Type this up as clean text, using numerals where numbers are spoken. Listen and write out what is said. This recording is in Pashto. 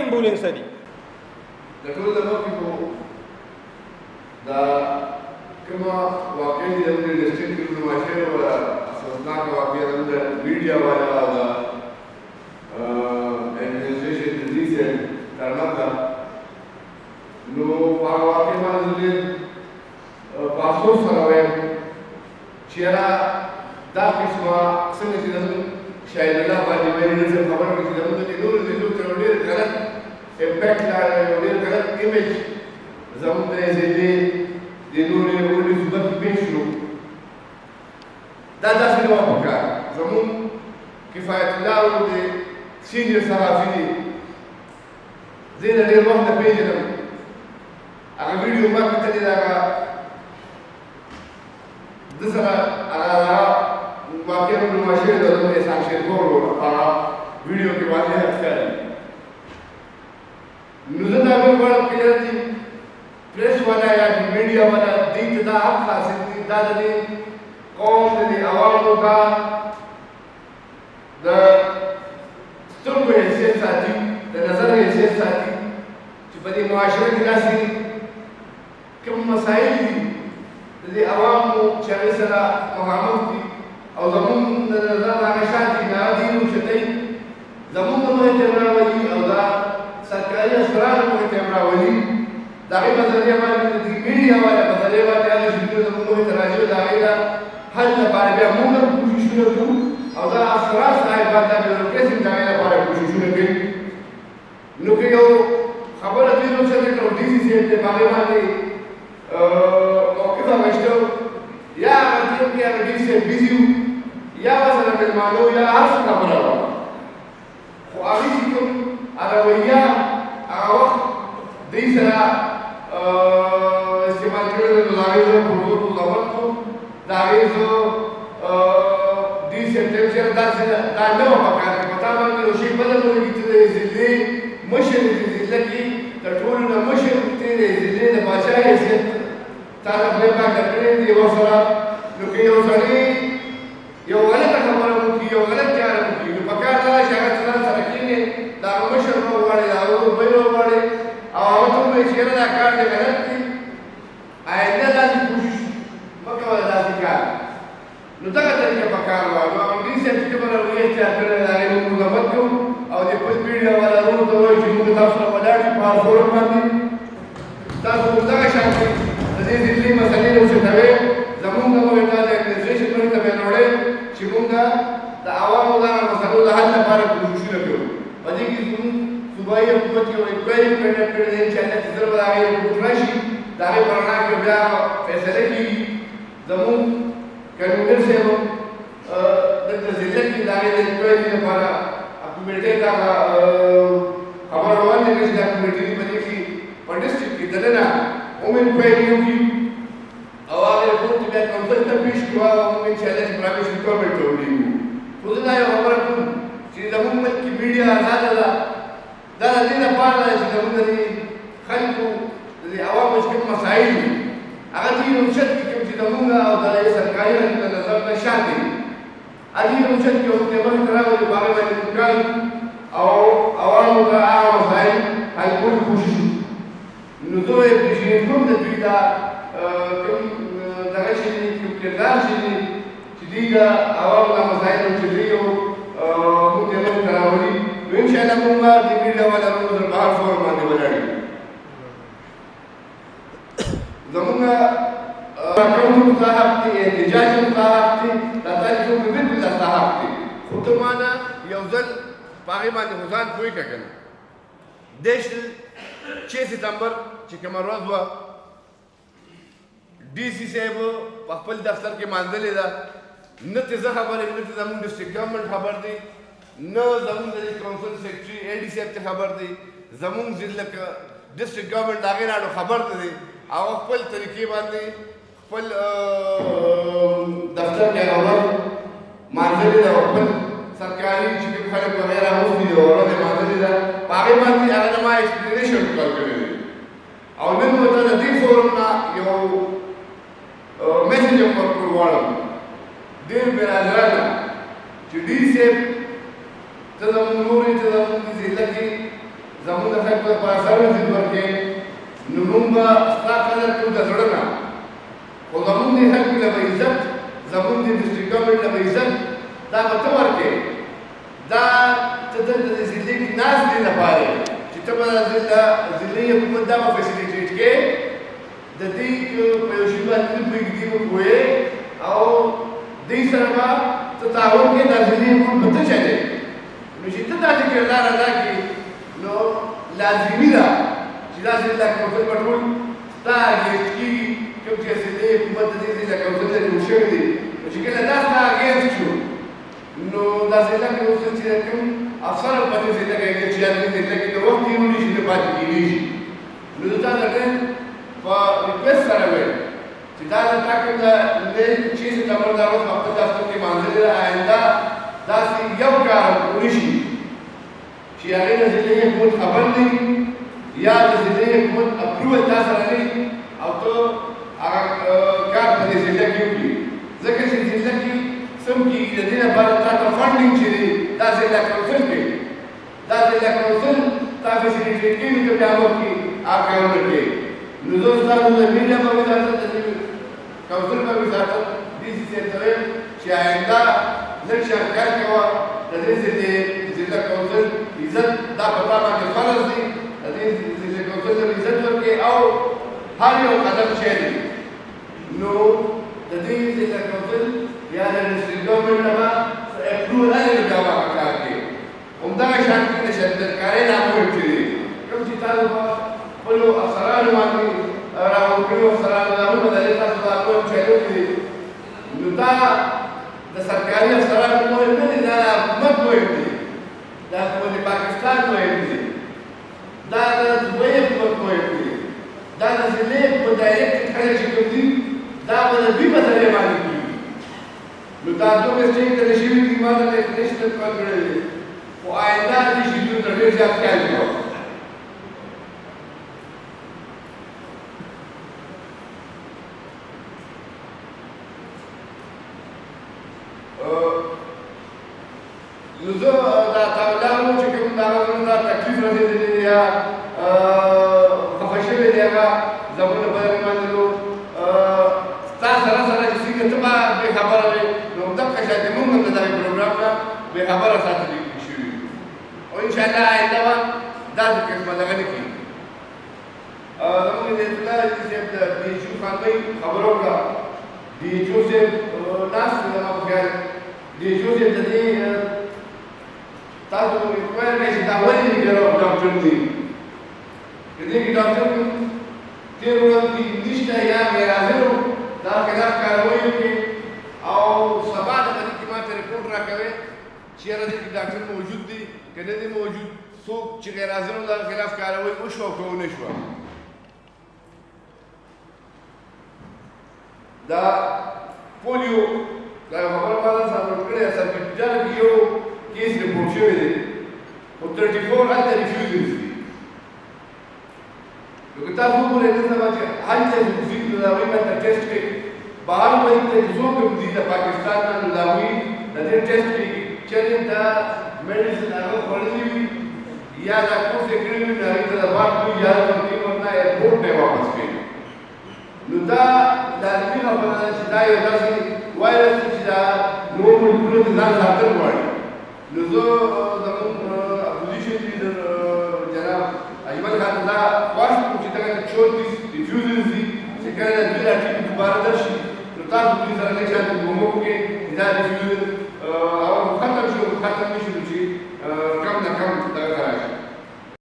امبولینس دي د ټول د مخکې خو دا کومه واقع دي زموږ ډسټرکټ کې د ماشین ولا افسوسناکه واقع زموږ د میډیا والا او د ایڈمنسټریشن د دې سره تړاو ده نو هغه واقع باندې ډېر په افسوس سره وایم چې دا قسمه څنګه چې زموږ شاید الله باندې ویلي نه څه خبره وکړي چې زموږ د نورو ضلعو تر ډېر غلط امپیکټ لاره یو ډېر غلط ایمیج زموږ د ضلعې د نورو ولې صورت کې پېښ شو دا داسې نه وه پکار زموږ کفایت الله ورو د سینیر صحافي دي زه یې ډېر وخت نه پېژنم هغه ویډیو ما کتلې ده هغه ده سره هغه واقع نمایشګر د احسان شیرخور و هغه ویډیو کې واضح ښکاري نو زه دا غواړم چې چې پریس والا یا میډیا والا دې ته دا حق حاصل دي دا د قوم د عوامو کا د سترګو حیثیت ساتي د نظر حیثیت ساتي چې په دې معاشره کې داسې کوم مسایل دي د دې عوامو چې هغې سره مخامخ دي او زموږ د نظر هغه شان دي هغه دین اوچتوي زموږ د مخې ته راولي او دا سرکاري افسرانو مخې ته راولي د هغې په ذریعه باندې د میډیا والا په ذریعه باندې هغه شکلونه زموږ مخې ته راځي د هغې د حل لپاره بیا موږ هم کوششونه کوو او دا افسران صاحبان دا بیوروکراسي د هغې لپاره کوششونه کوي نو که یو خبره دوی روچته کړو ډي سي صاحب دی په هغې باندې موقف اخیسته یا هغه ټیم کې هغه ډي سي صاحب بیزي وو یا ورسره مېلمانه وو یا هر څه خبره وه خو هغې چې کوم هغه رویه هغه وخت دوی سره استعمال کړی دی نو د هغې زه پروژو قضاوت کوم د هغې زه ډي سي صاحب ته چېرې داسې دا نه وه پکار چې په تا باندې یو شی بله ولګي چې د ضلعې مشر د ضلع کې تر ټولو نه مشر دی د ضلعې د باچا حیثیت تا ته خدای پاک درکړی دی یوه سره نو که یو سړی یو غلطه خبره وکړي یو غلط چاره وکړي نو پکار دا ده چې هغه ځان سره کښېنې د هغه مشر نه وغواړې د هغه روپۍ وغواړې او هغه ته ووایي چې یاره دا کار دی غلط دی آینده داسې کوشش مه کوه داسې کار نو دغه طریقه پکار وه نو هغه ډي صاحب چې کومه رویه اختیار کړې ده د هغې موږ مذمت کوو او د خپل میډیا والا ورو ته وایو چې موږ تاسو سره ولاړ یو په هر فورم باندې تاسو موږ دغه شان کوئ د دې ضلعي مسلې راوچتوئ زموږ د مخې ته د ایډمنسټریشن مخې ته بیا وړئ چې موږ د عوامو دغه مسلو د حل لپاره کوششونه کوو په دې کې زموږ صوبایي حکومت یو انکوایري کنډکټ کړې دی انشاءالله چې زر به د هغې رپورټ راشي د هغې په رڼا کې بیا فیصله کېږي زموږ کنوینر صاحب دلته ضلع کې د هغې د انکوایري لپاره کمیټې ته خبر روان دی چې دا کمیټې په دې کې په ډسټرکټ کې دننه هم انکوایري وکړي او هغه رپورټ بیا کونسل ته پیش کړو او موږ انشاءالله چې پرایویټ ریکوایرمنټ ته ولیږو خو زه دا یو خبره کوم چې زموږ ملک کې میډیا ازاده ده دا د دې لپاره ده چې زموږ د دې خلکو د دې عوامو چې کوم مسایل دي هغه دې روچت کې کوم چې زموږ او د سرکاري نظر نه شاته دي هغې روچت کې ورته مخې ته راغلي په هغې باندې موږ او عوامو ته هغه مسایل حل کولو کوشش نو زه اپریشیټ کوم د دوی دا کوم دغه شی دی کوم کردار شی دی چې دوی د عوامو دا مسایل اوچتوي او موږ ته مخې ته راولي نو انشاءالله موږ به د میډیا والا موږ سره په هر فورم باندې ولاړ یو زموږ کړنو مستحق دي احتجاج مستحق دي دا تاریخو کې بالکل مستحق دي خو ته مانه یو ځل په هغې باندې خو ځان پوه کړه که نه 6 ستمبر چې کومه ورځ وه ډي سي صاحب په خپل دفتر کې مانځلې ده نه ترې زه خبر یم نه ترې زموږ ډسټرکټ ګورنمنټ خبر دی نه زموږ د کونسل سیکرټري اے ډي صاحب ته خبر دی زموږ ضلع ډسټرکټ ګورنمنټ د هغې نه اړو خبر نه دی او خپل طریقې باندې خپل دفتر کې هغه ورځ مانځلې ده او خپل سرکاري چې کوم خلک وغیره اوس دي او ورځ یې مانځلې ده په هغې باندې هغه زما ایکسپلینیشن ورکړی دی او نن به ته د دې فورم نه یو میسج هم ورکړو غواړم ډېر برادرانو چې ډي صاحب ته زموږ لورې ته زموږ ضلع کې زموږ د خلکو لپاره سروسز ورکړې نو موږ به ستا قدر کوو د زړه نه خو زموږ د خلکو له به عزت زموږ د ډسټرکټ ګورنمنټ له به عزت دا به ته ورکړې دا ته دلته د ضلعې کې ناست دی لپاره چې ته به د ضلعي حکومت دا به فیسیلیټیټ کړې د دې په یو شي باندې نه پوهېږي به پوهې او دې سره به ته تعاون کې دا ضلعي حکومت به ته چلې نو چې ته داسې کردار ادا کړې نو لازمي ده چې دا ضلع کونسل به ټول ستا اګینسټ کېږي کوم چې ضلعي حکومت د دې ضلع کونسل نه جوړ شوی دی نو چې کله دا ستا اګینسټ شو نو دا ضلع کونسل چې کوم افسر په دې ضلع کې چې هغه ضلع کې د وخت یې ونیسي نه پاتې کېږي نو دا څنګه په ریکوست سره وایي چې دا د تاکم د چیز تمر دا اوس خپل دفتر کې باندې آینده داسې یو کار ونشي چې هغه د ضلعي حکومت خبر دی یا د ضلعي حکومت اپروول تا سره نه او ته هغه کار په دې ضلع کې وکړي ځکه چې ضلع کې سم کېږي د دې لپاره تا ته فنډینګ چې دی دا ضلع کونسل کوي دا ضلع کونسل تا فیسیلیټیټ کوي ته بیا وکړي هغه کارونه کوي نو زه ستاسو د میډیا په وساتت د کونسل په وساتت دې سیستم ته وایم چې آینده لږ شرکت کوه د دې ضلع کونسل عزت دا په تا باندې فرض دی د دې ضلع کونسل ته عزت ورکړې او هر یو قدم چې دی نو د دې ضلع کونسل یا د ډسټرکټ ګورنمنټ نه به اپروول هلې بیا به کار کوي همدغه شان کې د شهردارکارۍ نامه ورکړي دي کوم چې تاسو به خپلو افسرانو باندې راوړي افسرانو نامونه د دې تاسو دا کوم چلو دي نو دا د سرکاري افسرانو مهم نه دي دا د حکومت مهم دي دا حکومت پاکستان مهم دي دا د دوی حکومت مهم دي دا د ضلعي حکومت ډایرکټ خلک چې کوم دي دا به د دوی په ذریعه باندې کېږي نو دا دوه سټیټ ته شوي دي ما د نیشنل کار کړی دی خو آینده دې شیدو ته ډېر زیات خیال کوه نو زه دا تاویلانو چې کوم د هغه زموږ ته تکلیف رسېدلی دی یا خفه شوی دی هغه زموږ په دغې باندې نو ستا سره سره چې څنګه ته به بې خبره وې نو همدغه شان چې موږ هم د دغې پروګرام نه بې خبره ساتلي شوي او انشاءالله آینده به داسې قسمه دغه نه کېږي زموږ د اطلاع صاحب د ډي ایچ او خان بهی خبره وکړه ډي ایچ او صاحب ناست دی زما په خیال ډي ایچ او صاحب د دې تاسو انکوایر کوئ چې دا ولې ډاکټر دی د دې کې ډاکټر تېر ورځ کې نشته یا غیر حاضر و دا خلاف کاروایي وکړي او سبا د دې کې ماته رپورټ راکوي چې یاره دې کې ډاکټر موجود دی که نه دی موجود څوک چې غیر حاضر و د هغه خلاف کاروایي وشوه او که ونه شوه دا پولیو دا یو خبره ما ځان سره ورکړې ده سرکټجانو کې یو کیس رپورټ شوی دی خو 34 هلته ریفیوزلز دي نو که تاسو وګورئ نن سبا چې هلته ریفیوزل نو د هغوی باندې ټسټ کوي بهر ملک ته چې څوک هم ځي د پاکستان نه نو د هغوی د دې ټسټ کوي چېرې دا میډیسن هغه خوړلي وي یا دا کورس یې کړی وي نو هغوی ته د بار کوي اجازه ورکوي ورنه ایرپورټ ته یې واپس کوي نو دا لازمي خبره ده چې دا یو داسې وایرس دی چې دا نور ملکونو ته ځان ساتل غواړي نو زه زموږ اپوزیشن لیډر جناب اجمل خان ته دا خواست کوم چې دغه 34 ریفیوزلز دي چې کله د دوی دا ټیم دوباره درشي نو تاسو دوی سره لږ شان کومک وکړئ چې دا ریفیوزل ختم شي